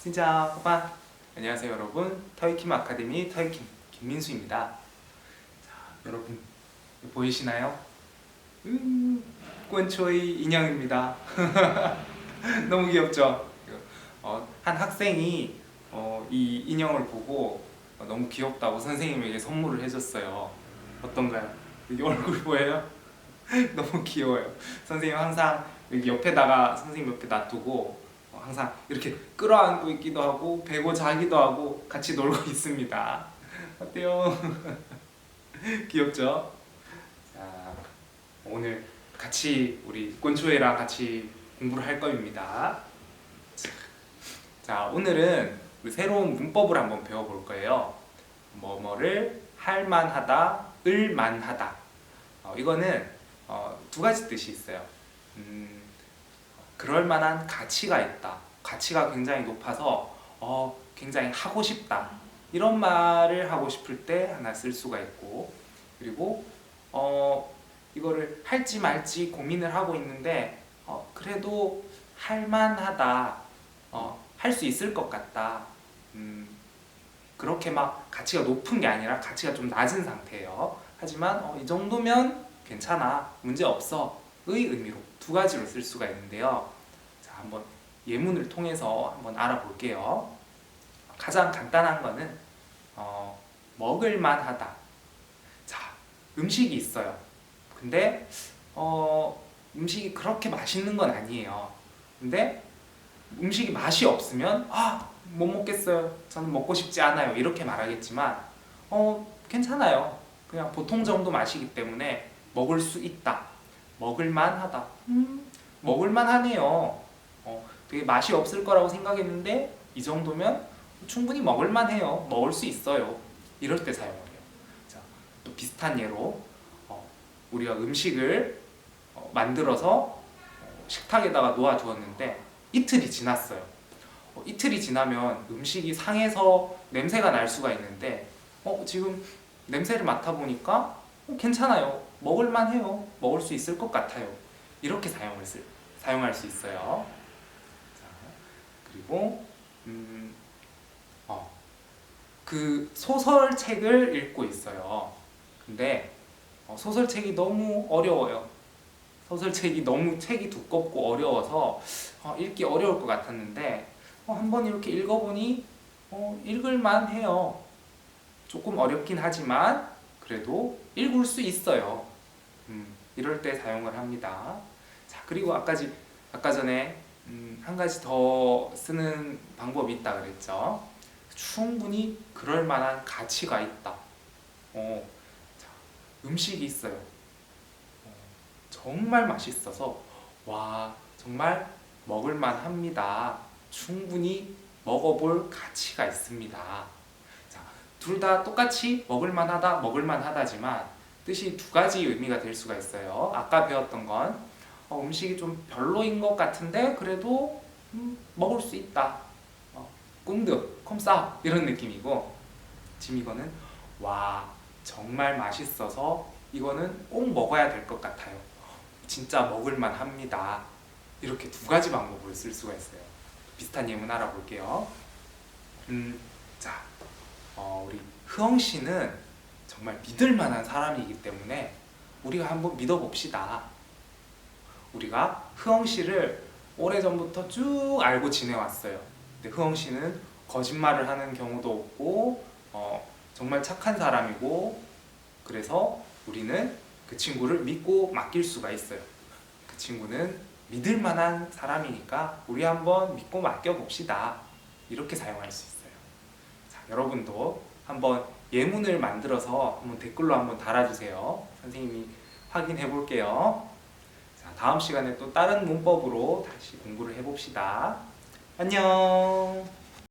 진짜 빠빠. 안녕하세요 여러분, 터이킴 아카데미 터이킴 김민수입니다. 자, 여러분 보이시나요? 꼰초이 인형입니다. 너무 귀엽죠? 한 학생이 이 인형을 보고 너무 귀엽다고 선생님에게 선물을 해줬어요. 어떤가요? 여기 얼굴 보여요? 너무 귀여워요. 선생님 항상 여기 옆에다가 선생님 옆에 놔두고 항상 이렇게 끌어안고 있기도 하고 베고 자기도 하고 같이 놀고 있습니다. 어때요? 귀엽죠? 자, 오늘 같이 우리 꼰초이랑 같이 공부를 할 겁니다. 자, 오늘은 우리 새로운 문법을 한번 배워볼 거예요. 뭐뭐를 할만하다, 을만하다. 이거는 두 가지 뜻이 있어요. 그럴 만한 가치가 있다. 가치가 굉장히 높아서 굉장히 하고 싶다. 이런 말을 하고 싶을 때 하나 쓸 수가 있고, 그리고 이거를 할지 말지 고민을 하고 있는데 그래도 할만하다. 할 수 있을 것 같다. 그렇게 막 가치가 높은 게 아니라 가치가 좀 낮은 상태예요. 하지만 이 정도면 괜찮아, 문제 없어 의 의미로 두 가지로 쓸 수가 있는데요. 자, 한번 예문을 통해서 한번 알아볼게요. 가장 간단한 거는 먹을만하다. 자, 음식이 있어요. 근데 음식이 그렇게 맛있는 건 아니에요. 근데 음식이 맛이 없으면 못 먹겠어요, 저는 먹고 싶지 않아요, 이렇게 말하겠지만 괜찮아요, 그냥 보통 정도 맛이기 때문에 먹을 수 있다, 먹을만하다. 먹을만하네요. 되게 맛이 없을 거라고 생각했는데 이 정도면 충분히 먹을만해요, 먹을 수 있어요, 이럴 때 사용을 해요. 자, 또 비슷한 예로 우리가 음식을 만들어서 식탁에다가 놓아두었는데 이틀이 지났어요. 이틀이 지나면 음식이 상해서 냄새가 날 수가 있는데 지금 냄새를 맡아보니까 괜찮아요, 먹을만해요, 먹을 수 있을 것 같아요, 이렇게 사용할 수 있어요. 자, 그리고 그 소설책을 읽고 있어요. 근데 소설책이 너무 어려워요. 소설책이 너무 책이 두껍고 어려워서 읽기 어려울 것 같았는데 한번 이렇게 읽어보니 읽을만 해요. 조금 어렵긴 하지만 그래도 읽을 수 있어요. 이럴 때 사용을 합니다. 자, 그리고 아까 전에 한 가지 더 쓰는 방법이 있다 그랬죠. 충분히 그럴 만한 가치가 있다. 자, 음식이 있어요. 정말 맛있어서 정말 먹을만 합니다. 충분히 먹어볼 가치가 있습니다. 자, 둘 다 똑같이 먹을만하다, 먹을만하다지만 뜻이 두 가지 의미가 될 수가 있어요. 아까 배웠던 건 음식이 좀 별로인 것 같은데 그래도 먹을 수 있다, 꿈득, 컴싸, 이런 느낌이고, 지금 이거는 정말 맛있어서 이거는 꼭 먹어야 될 것 같아요, 진짜 먹을만 합니다. 이렇게 두 가지 방법을 쓸 수가 있어요. 비슷한 예문 알아볼게요. 자, 우리 흐엉 씨는 정말 믿을 만한 사람이기 때문에 우리가 한번 믿어봅시다. 우리가 흐엉 씨를 오래전부터 쭉 알고 지내왔어요. 근데 흐엉 씨는 거짓말을 하는 경우도 없고 정말 착한 사람이고, 그래서 우리는 그 친구를 믿고 맡길 수가 있어요. 그 친구는 믿을 만한 사람이니까 우리 한번 믿고 맡겨봅시다. 이렇게 사용할 수 있어요. 자, 여러분도 한번 예문을 만들어서 한번 댓글로 한번 달아주세요. 선생님이 확인해 볼게요. 자, 다음 시간에 또 다른 문법으로 다시 공부를 해봅시다. 안녕.